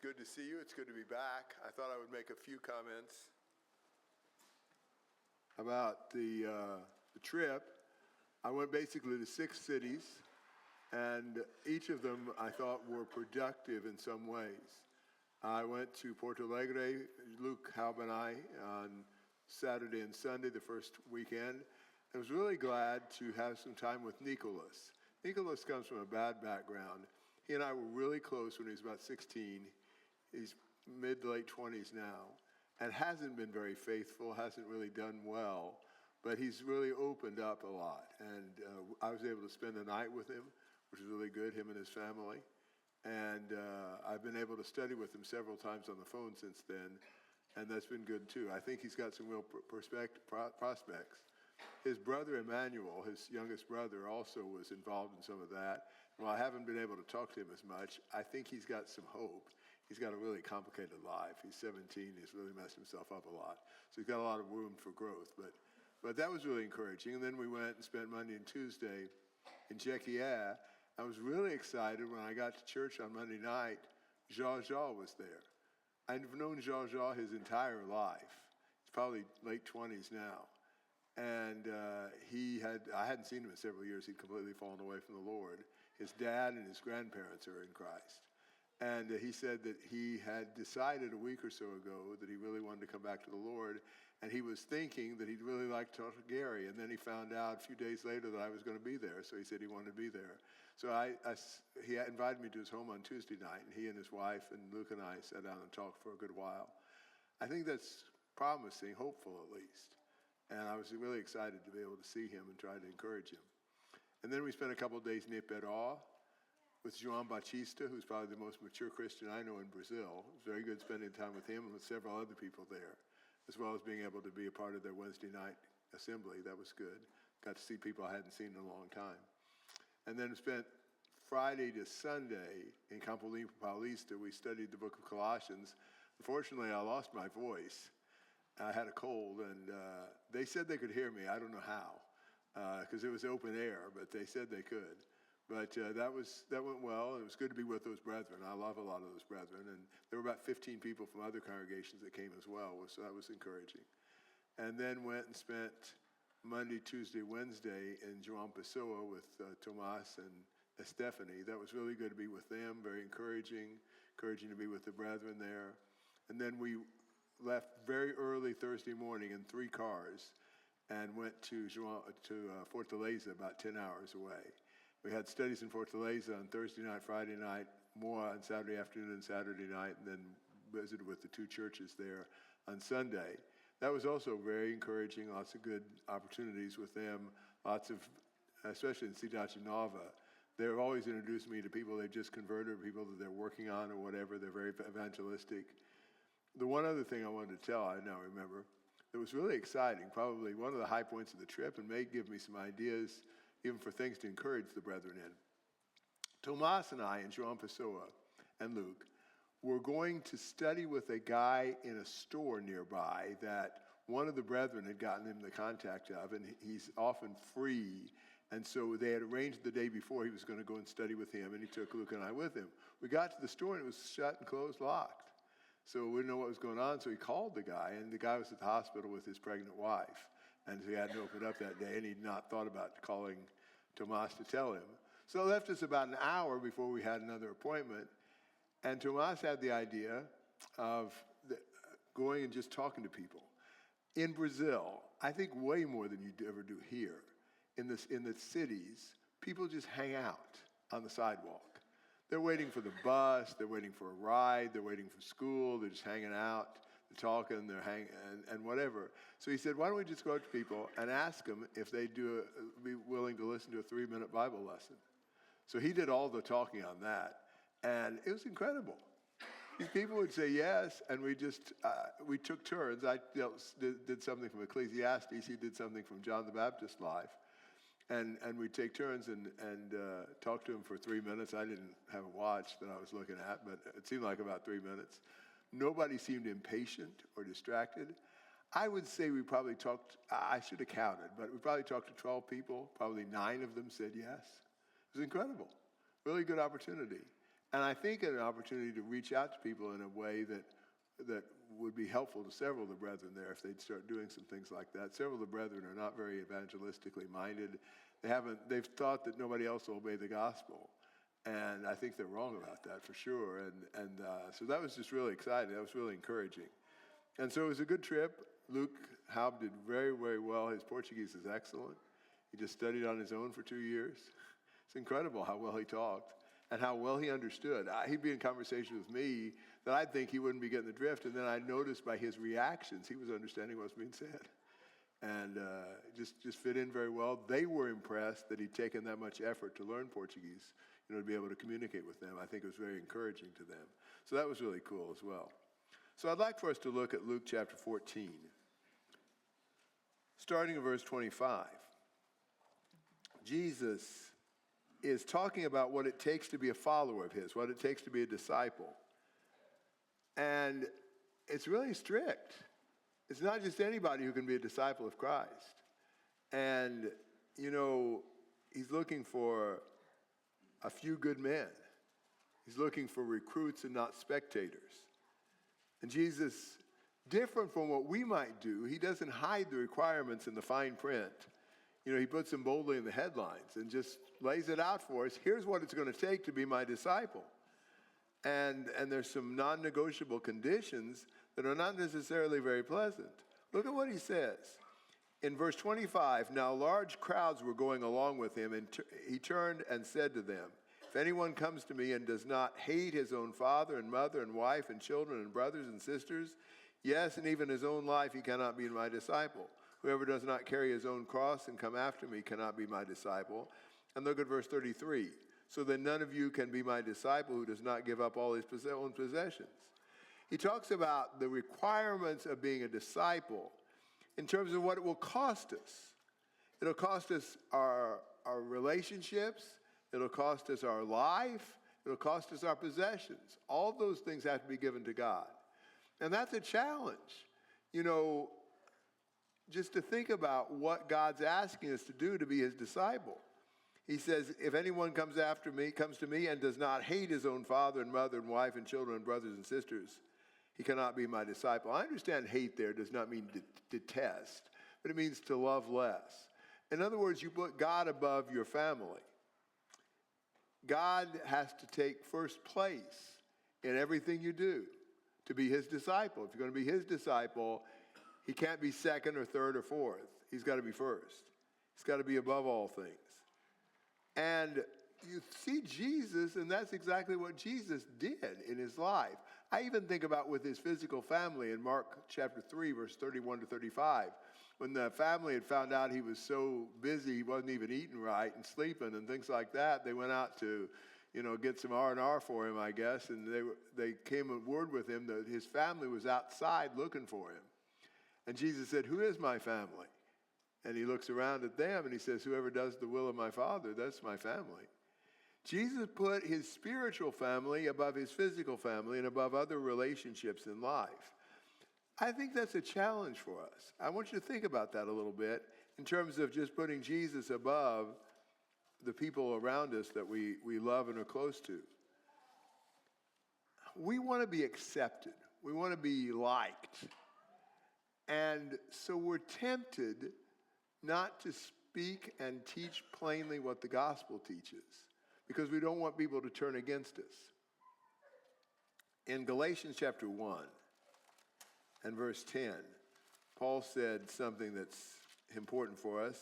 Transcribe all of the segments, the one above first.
good to see you. It's good to be back. I thought I would make a few comments about the trip. I went basically to 6 cities, and each of them I thought were productive in some ways. I went to Porto Alegre, Luke Halb and I, on Saturday and Sunday, the first weekend. I was really glad to have some time with Nicholas. Nicholas comes from a bad background. He and I were really close when he was about 16. He's mid to late 20s now, and hasn't been very faithful, hasn't really done well, but he's really opened up a lot. And I was able to spend the night with him, which was really good, him and his family. And I've been able to study with him several times on the phone since then, and that's been good too. I think he's got some real prospects. His brother Emmanuel, his youngest brother, also was involved in some of that. While I haven't been able to talk to him as much, I think he's got some hope. He's got a really complicated life. He's 17. He's really messed himself up a lot. So he's got a lot of room for growth. But that was really encouraging. And then we went and spent Monday and Tuesday in Jequié. I was really excited when I got to church on Monday night. Zsa was there. I've known Zsa his entire life. He's probably late 20s now. And I hadn't seen him in several years. He'd completely fallen away from the Lord. His dad and his grandparents are in Christ. And he said that he had decided a week or so ago that he really wanted to come back to the Lord. And he was thinking that he'd really like to talk to Gary. And then he found out a few days later that I was going to be there. So he said he wanted to be there. So he invited me to his home on Tuesday night. And he and his wife and Luke and I sat down and talked for a good while. I think that's promising, hopeful at least. And I was really excited to be able to see him and try to encourage him. And then we spent a couple of days in Iperó with João Batista, who's probably the most mature Christian I know in Brazil. It was very good spending time with him and with several other people there, as well as being able to be a part of their Wednesday night assembly. That was good. Got to see people I hadn't seen in a long time. And then spent Friday to Sunday in Campo Limpo Paulista. We studied the book of Colossians. Unfortunately, I lost my voice. I had a cold, and they said they could hear me. I don't know how, because it was open air, but they said they could. But that went well, and it was good to be with those brethren. I love a lot of those brethren, and there were about 15 people from other congregations that came as well, so that was encouraging. And then went and spent Monday, Tuesday, Wednesday in João Pessoa with Tomas and Stephanie. That was really good to be with them, very encouraging to be with the brethren there. And then we left very early Thursday morning in 3 cars and went to Fortaleza, about 10 hours away. We had studies in Fortaleza on Thursday night, Friday night, more on Saturday afternoon and Saturday night, and then visited with the 2 churches there on Sunday. That was also very encouraging, lots of good opportunities with them, especially in Cidade Nova. They've always introduced me to people they've just converted, or people that they're working on or whatever. They're very evangelistic. The one other thing I wanted to tell, I now remember, that was really exciting, probably one of the high points of the trip, and may give me some ideas even for things to encourage the brethren in. Tomas and I and João Pessoa and Luke were going to study with a guy in a store nearby that one of the brethren had gotten him the contact of, and he's often free. And so they had arranged the day before he was going to go and study with him, and he took Luke and I with him. We got to the store, and it was shut and closed, locked. So we didn't know what was going on, so he called the guy, and the guy was at the hospital with his pregnant wife. And so he hadn't opened up that day, and he'd not thought about calling Tomas to tell him. So it left us about an hour before we had another appointment. And Tomas had the idea of going and just talking to people. In Brazil, I think way more than you'd ever do here, in the cities, people just hang out on the sidewalk. They're waiting for the bus, they're waiting for a ride, they're waiting for school, they're just hanging out, they're talking, and whatever. So he said, why don't we just go up to people and ask them if they'd be willing to listen to a 3-minute Bible lesson. So he did all the talking on that, and it was incredible. These people would say yes, and we took turns. I did something from Ecclesiastes, he did something from John the Baptist's life. And we'd take turns and talk to him for 3 minutes. I didn't have a watch that I was looking at, but it seemed like about 3 minutes. Nobody seemed impatient or distracted. I would say we probably talked, I should have counted, but we probably talked to 12 people. Probably 9 of them said yes. It was incredible. Really good opportunity. And I think an opportunity to reach out to people in a way that would be helpful to several of the brethren there if they'd start doing some things like that. Several of the brethren are not very evangelistically minded. They've thought that nobody else will obey the gospel. And I think they're wrong about that for sure. So that was just really exciting. That was really encouraging. And so it was a good trip. Luke Haub did very, very well. His Portuguese is excellent. He just studied on his own for 2 years. It's incredible how well he talked and how well he understood. He'd be in conversation with me that I'd think he wouldn't be getting the drift, and then I noticed by his reactions he was understanding what was being said. And just fit in very well. They were impressed that he'd taken that much effort to learn Portuguese, to be able to communicate with them. I think it was very encouraging to them. So that was really cool as well. So I'd like for us to look at Luke chapter 14, starting in verse 25. Jesus is talking about what it takes to be a follower of his, what it takes to be a disciple. And it's really strict. It's not just anybody who can be a disciple of Christ. And, he's looking for a few good men. He's looking for recruits and not spectators. And Jesus, different from what we might do, he doesn't hide the requirements in the fine print. He puts them boldly in the headlines and just lays it out for us. Here's what it's going to take to be my disciple. And there's some non-negotiable conditions that are not necessarily very pleasant. Look at what he says. In verse 25, now large crowds were going along with him, and he turned and said to them, if anyone comes to me and does not hate his own father and mother and wife and children and brothers and sisters, yes, and even his own life, he cannot be my disciple. Whoever does not carry his own cross and come after me cannot be my disciple. And look at verse 33. So then none of you can be my disciple who does not give up all his own possessions. He talks about the requirements of being a disciple in terms of what it will cost us. It'll cost us our relationships. It'll cost us our life. It'll cost us our possessions. All those things have to be given to God. And that's a challenge. Just to think about what God's asking us to do to be his disciple. He says, if anyone comes to me and does not hate his own father and mother and wife and children and brothers and sisters, he cannot be my disciple. I understand hate there does not mean detest, but it means to love less. In other words, you put God above your family. God has to take first place in everything you do to be his disciple. If you're going to be his disciple, he can't be second or third or fourth. He's got to be first. He's got to be above all things. And you see Jesus, and that's exactly what Jesus did in his life. I even think about with his physical family in Mark chapter 3, verse 31 to 35. When the family had found out he was so busy, he wasn't even eating right and sleeping and things like that, they went out to, get some R&R for him, I guess. And they came and word with him that his family was outside looking for him. And Jesus said, who is my family? And he looks around at them and he says, whoever does the will of my Father, that's my family. Jesus put his spiritual family above his physical family and above other relationships in life. I think that's a challenge for us. I want you to think about that a little bit in terms of just putting Jesus above the people around us that we love and are close to. We want to be accepted. We want to be liked. And so we're tempted not to speak and teach plainly what the gospel teaches because we don't want people to turn against us. In Galatians chapter 1 and verse 10, Paul said something that's important for us.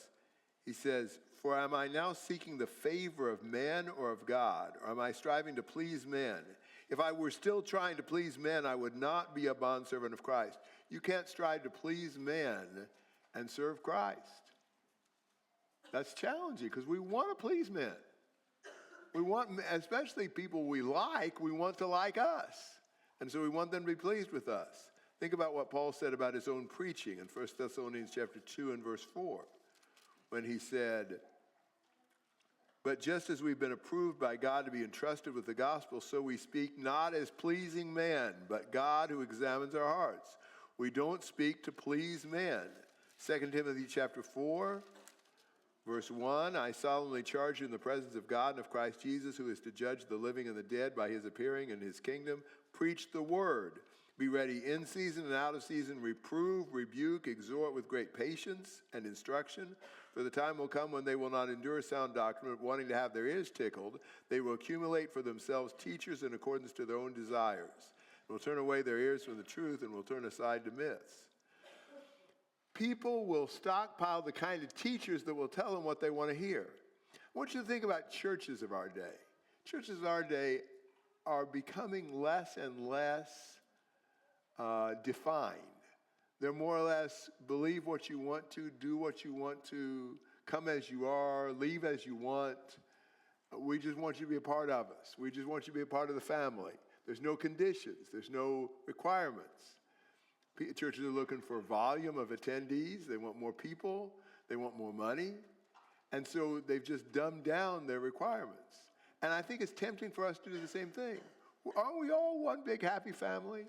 He says, for am I now seeking the favor of men or of God? Or am I striving to please men? If I were still trying to please men, I would not be a bondservant of Christ. You can't strive to please men and serve Christ. That's challenging because we want to please men. We want, especially people we want to like us. And so we want them to be pleased with us. Think about what Paul said about his own preaching in 1 Thessalonians chapter 2 and verse 4, when he said, but just as we've been approved by God to be entrusted with the gospel, so we speak not as pleasing men, but God who examines our hearts. We don't speak to please men. 2 Timothy chapter 4, Verse 1, I solemnly charge you in the presence of God and of Christ Jesus, who is to judge the living and the dead by his appearing in his kingdom. Preach the word. Be ready in season and out of season. Reprove, rebuke, exhort with great patience and instruction. For the time will come when they will not endure sound doctrine, but wanting to have their ears tickled, they will accumulate for themselves teachers in accordance to their own desires. And will turn away their ears from the truth and will turn aside to myths. People will stockpile the kind of teachers that will tell them what they want to hear. I want you to think about churches of our day. Churches of our day are becoming less and less defined. They're more or less believe what you want to, do what you want to, come as you are, leave as you want. We just want you to be a part of us. We just want you to be a part of the family. There's no conditions. There's no requirements. Churches are looking for volume of attendees. They want more people. They want more money. And so they've just dumbed down their requirements. And I think it's tempting for us to do the same thing. Aren't we all one big happy family?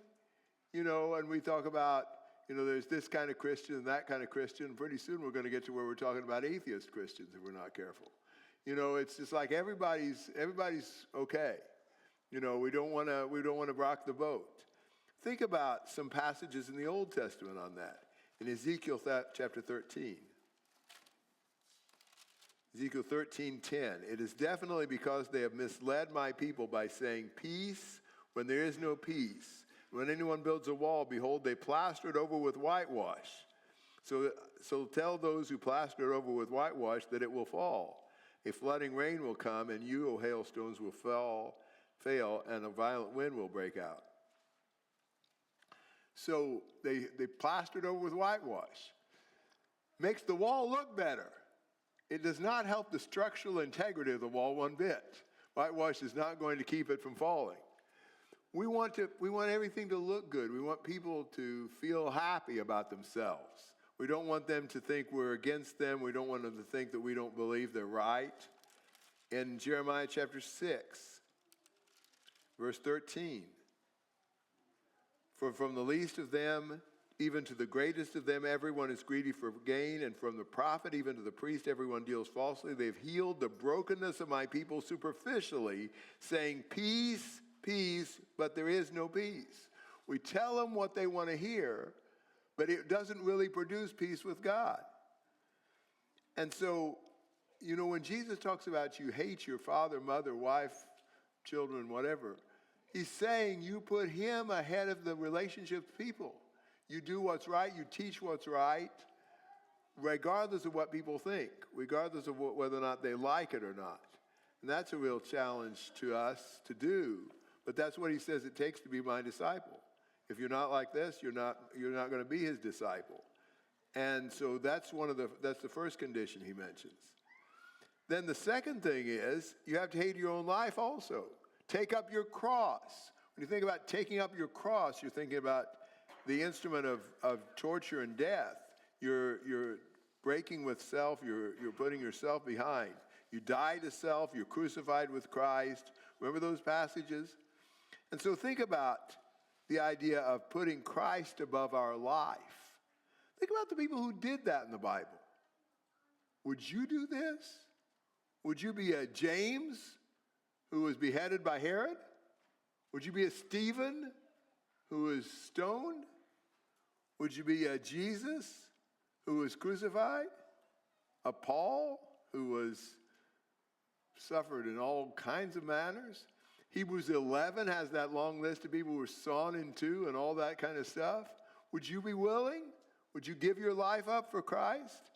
You know, and we talk about, you know, there's this kind of Christian and that kind of Christian. Pretty soon we're going to get to where we're talking about atheist Christians if we're not careful. You know, it's just like everybody's okay. You know, we don't want to rock the boat. Think about some passages in the Old Testament on that. In Ezekiel chapter 13. Ezekiel 13:10. It is definitely because they have misled my people by saying peace when there is no peace. When anyone builds a wall, behold, they plaster it over with whitewash. So tell those who plaster it over with whitewash that it will fall. A flooding rain will come, and you, O hailstones, will fail, and a violent wind will break out. So they plastered over with whitewash. Makes the wall look better. It does not help the structural integrity of the wall one bit. Whitewash is not going to keep it from falling. We want everything to look good. We want people to feel happy about themselves. We don't want them to think we're against them. We don't want them to think that we don't believe they're right. In Jeremiah chapter 6, verse 13. For from the least of them, even to the greatest of them, everyone is greedy for gain, and from the prophet even to the priest, everyone deals falsely. They've healed the brokenness of my people superficially, saying, peace, peace, but there is no peace. We tell them what they want to hear, but it doesn't really produce peace with God. And so, you know, when Jesus talks about you hate your father, mother, wife, children, whatever, he's saying you put him ahead of the relationship with people. You do what's right, you teach what's right, regardless of what people think, regardless of whether or not they like it or not. And that's a real challenge to us to do. But that's what he says it takes to be my disciple. If you're not like this, you're not going to be his disciple. And so that's the first condition he mentions. Then the second thing is you have to hate your own life also. Take up your cross. When you think about taking up your cross, you're thinking about the instrument of torture and death. You're breaking with self. You're putting yourself behind. You die to self. You're crucified with Christ. Remember those passages? And so think about the idea of putting Christ above our life. Think about the people who did that in the Bible. Would you do this? Would you be a James who was beheaded by Herod? Would you be a Stephen who was stoned? Would you be a Jesus who was crucified? A Paul who was suffered in all kinds of manners? Hebrews 11 has that long list of people who were sawn in two and all that kind of stuff. Would you be willing? Would you give your life up for Christ?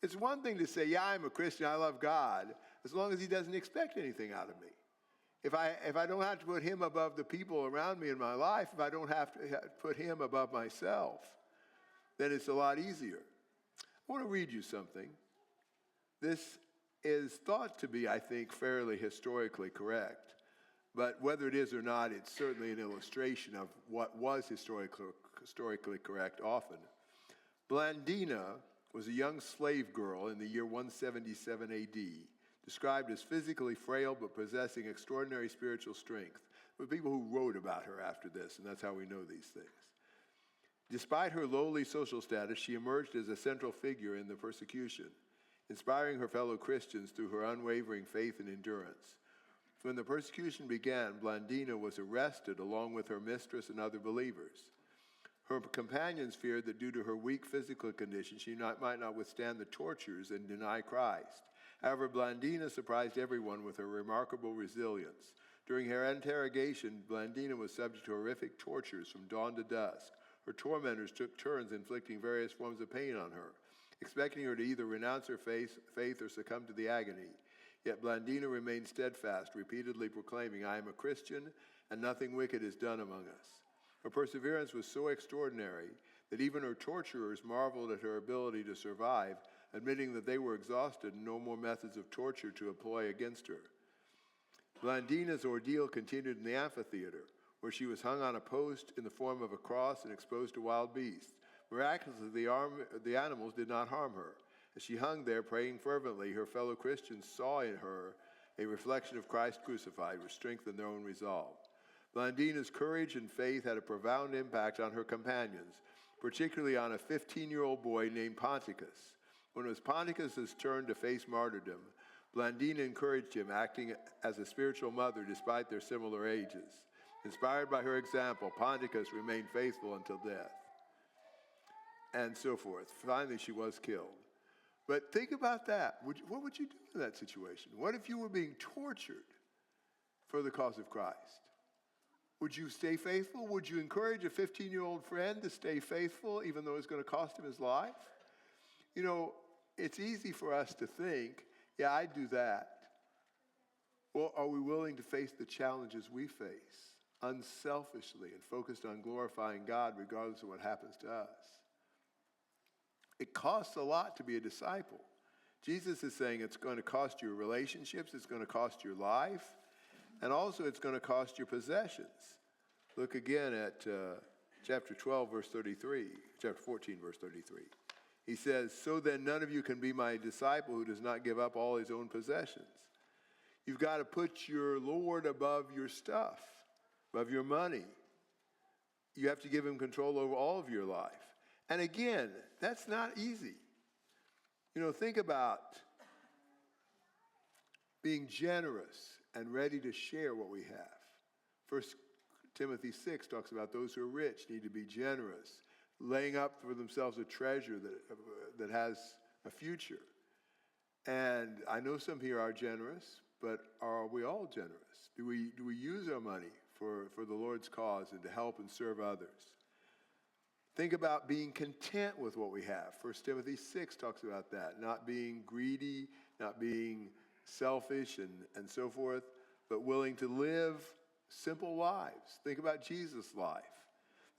It's one thing to say, yeah, I'm a Christian, I love God, as long as he doesn't expect anything out of me. If I don't have to put him above the people around me in my life, if I don't have to put him above myself, then it's a lot easier. I want to read you something. This is thought to be, I think, fairly historically correct. But whether it is or not, it's certainly an illustration of what was historically correct often. Blandina was a young slave girl in the year 177 AD, described as physically frail but possessing extraordinary spiritual strength. There were people who wrote about her after this, and that's how we know these things. Despite her lowly social status, she emerged as a central figure in the persecution. inspiring her fellow Christians through her unwavering faith and endurance. When the persecution began, Blandina was arrested along with her mistress and other believers. Her companions feared that due to her weak physical condition, she might not withstand the tortures and deny Christ. However, Blandina surprised everyone with her remarkable resilience. During her interrogation, Blandina was subject to horrific tortures from dawn to dusk. Her tormentors took turns inflicting various forms of pain on her, expecting her to either renounce her faith or succumb to the agony. Yet Blandina remained steadfast, repeatedly proclaiming, "I am a Christian, and nothing wicked is done among us." Her perseverance was so extraordinary that even her torturers marveled at her ability to survive, admitting that they were exhausted and no more methods of torture to employ against her. Blandina's ordeal continued in the amphitheater, where she was hung on a post in the form of a cross and exposed to wild beasts. Miraculously, the animals did not harm her. As she hung there praying fervently, her fellow Christians saw in her a reflection of Christ crucified, which strengthened their own resolve. Blandina's courage and faith had a profound impact on her companions, particularly on a 15-year-old boy named Ponticus. When it was Ponticus's turn to face martyrdom, Blandina encouraged him, acting as a spiritual mother despite their similar ages. Inspired by her example, Ponticus remained faithful until death, and so forth. Finally, she was killed. But think about that. What would you do in that situation? What if you were being tortured for the cause of Christ? Would you stay faithful? Would you encourage a 15-year-old friend to stay faithful even though it's going to cost him his life? You know, it's easy for us to think, yeah, I'd do that. Well, are we willing to face the challenges we face unselfishly and focused on glorifying God regardless of what happens to us? It costs a lot to be a disciple. Jesus is saying it's going to cost you relationships, it's going to cost your life, and also it's going to cost your possessions. Look again at chapter 12, verse 33, chapter 14, verse 33. He says, "So then none of you can be my disciple who does not give up all his own possessions." You've got to put your Lord above your stuff, above your money. You have to give him control over all of your life. And again, that's not easy. You know, think about being generous and ready to share what we have. 1 Timothy 6 talks about those who are rich need to be generous, laying up for themselves a treasure that has a future. And I know some here are generous, but are we all generous? Do we use our money for the Lord's cause and to help and serve others? Think about being content with what we have. 1 Timothy 6 talks about that, not being greedy, not being selfish and so forth, but willing to live simple lives. Think about Jesus' life.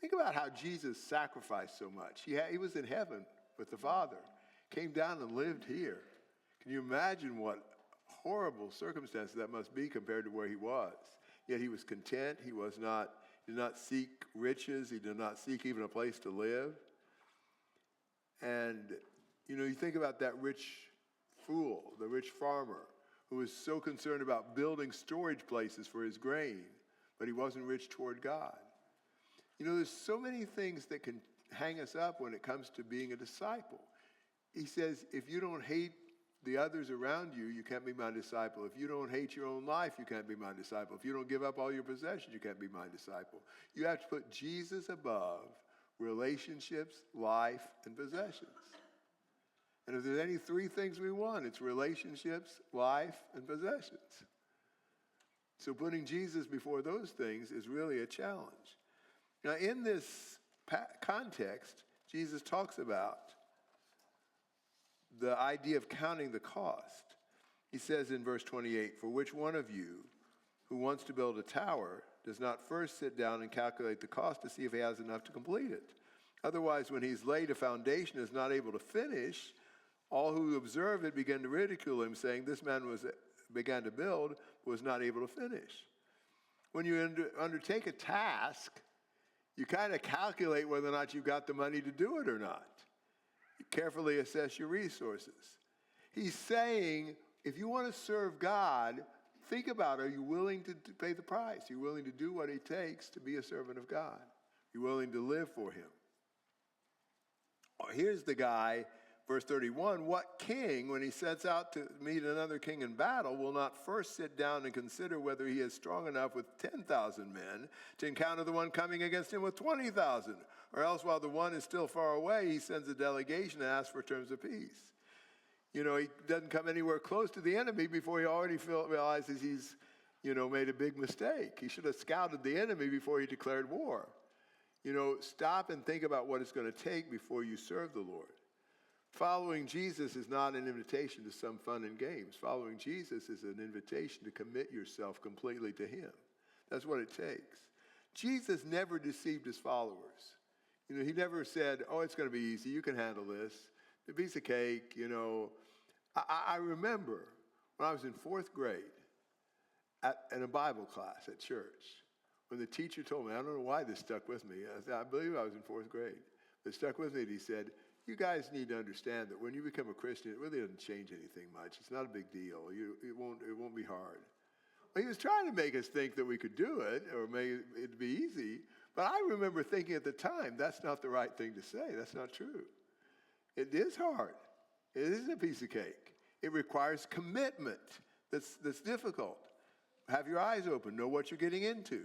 Think about how Jesus sacrificed so much. He was in heaven with the Father, came down and lived here. Can you imagine what horrible circumstances that must be compared to where he was? Yet he was content. He did not seek riches. He did not seek even a place to live. And, you know, you think about that rich fool, the rich farmer, who was so concerned about building storage places for his grain, but he wasn't rich toward God. You know, there's so many things that can hang us up when it comes to being a disciple. He says, if you don't hate the others around you, you can't be my disciple. If you don't hate your own life, you can't be my disciple. If you don't give up all your possessions, you can't be my disciple. You have to put Jesus above relationships, life, and possessions. And if there's any three things we want, it's relationships, life, and possessions. So putting Jesus before those things is really a challenge. Now, in this context, Jesus talks about the idea of counting the cost. He says in verse 28, "For which one of you who wants to build a tower does not first sit down and calculate the cost to see if he has enough to complete it? Otherwise, when he's laid a foundation and is not able to finish, all who observe it begin to ridicule him, saying, 'This man began to build, but was not able to finish.'" When you undertake a task, you kind of calculate whether or not you've got the money to do it or not. You carefully assess your resources. He's saying, if you want to serve God, think about, are you willing to pay the price? Are you willing to do what it takes to be a servant of God? Are you willing to live for him? Here's the guy Verse 31, what king, when he sets out to meet another king in battle, will not first sit down and consider whether he is strong enough with 10,000 men to encounter the one coming against him with 20,000? Or else, while the one is still far away, he sends a delegation to ask for terms of peace. He doesn't come anywhere close to the enemy before he already realizes he's, made a big mistake. He should have scouted the enemy before he declared war. Stop and think about what it's going to take before you serve the Lord. Following Jesus is not an invitation to some fun and games. Following Jesus is an invitation to commit yourself completely to him. That's what it takes. Jesus never deceived his followers. He never said, oh, it's going to be easy. You can handle this. A piece of cake, I remember when I was in fourth grade in a Bible class at church, when the teacher told me, I don't know why this stuck with me. I believe I was in fourth grade. It stuck with me, and he said, you guys need to understand that when you become a Christian, it really doesn't change anything much. It's not a big deal. It won't be hard. Well, he was trying to make us think that we could do it or make it be easy. But I remember thinking at the time, that's not the right thing to say. That's not true. It is hard. It isn't a piece of cake. It requires commitment that's difficult. Have your eyes open. Know what you're getting into.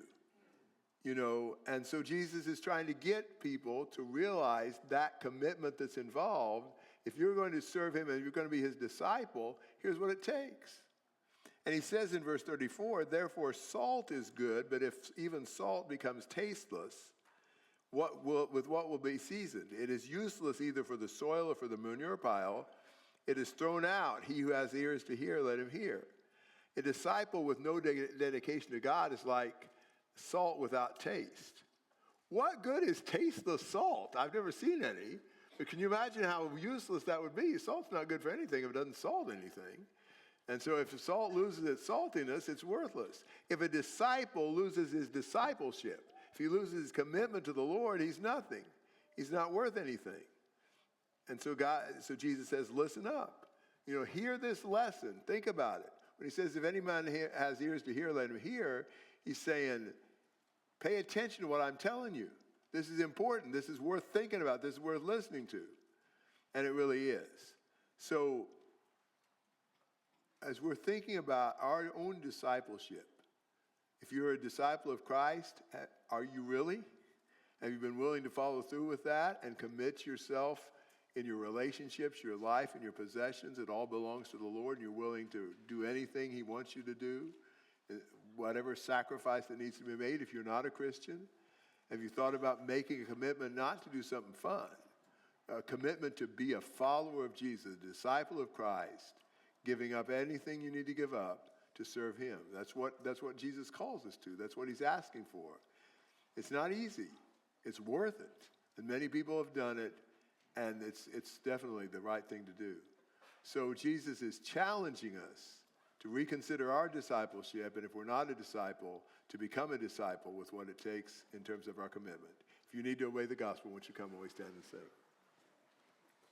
And so Jesus is trying to get people to realize that commitment that's involved. If you're going to serve him and you're going to be his disciple, here's what it takes. And he says in verse 34, therefore salt is good, but if even salt becomes tasteless, with what will be seasoned? It is useless either for the soil or for the manure pile. It is thrown out. He who has ears to hear, let him hear. A disciple with no dedication to God is like salt without taste. What good is tasteless salt? I've never seen any. But can you imagine how useless that would be? Salt's not good for anything if it doesn't salt anything. And so if salt loses its saltiness, it's worthless. If a disciple loses his discipleship, if he loses his commitment to the Lord, he's nothing. He's not worth anything. And so Jesus says, listen up. Hear this lesson. Think about it. When he says, if any man has ears to hear, let him hear, he's saying, pay attention to what I'm telling you. This is important. This is worth thinking about. This is worth listening to. And it really is. So, as we're thinking about our own discipleship, if you're a disciple of Christ, are you really? Have you been willing to follow through with that and commit yourself in your relationships, your life, and your possessions? It all belongs to the Lord, and you're willing to do anything he wants you to do, whatever sacrifice that needs to be made if you're not a Christian? Have you thought about making a commitment not to do something fun? A commitment to be a follower of Jesus, a disciple of Christ, giving up anything you need to give up to serve him. That's what Jesus calls us to. That's what he's asking for. It's not easy. It's worth it. And many people have done it, and it's definitely the right thing to do. So Jesus is challenging us to reconsider our discipleship, and if we're not a disciple, to become a disciple with what it takes in terms of our commitment. If you need to obey the gospel, won't you come and we stand and sing?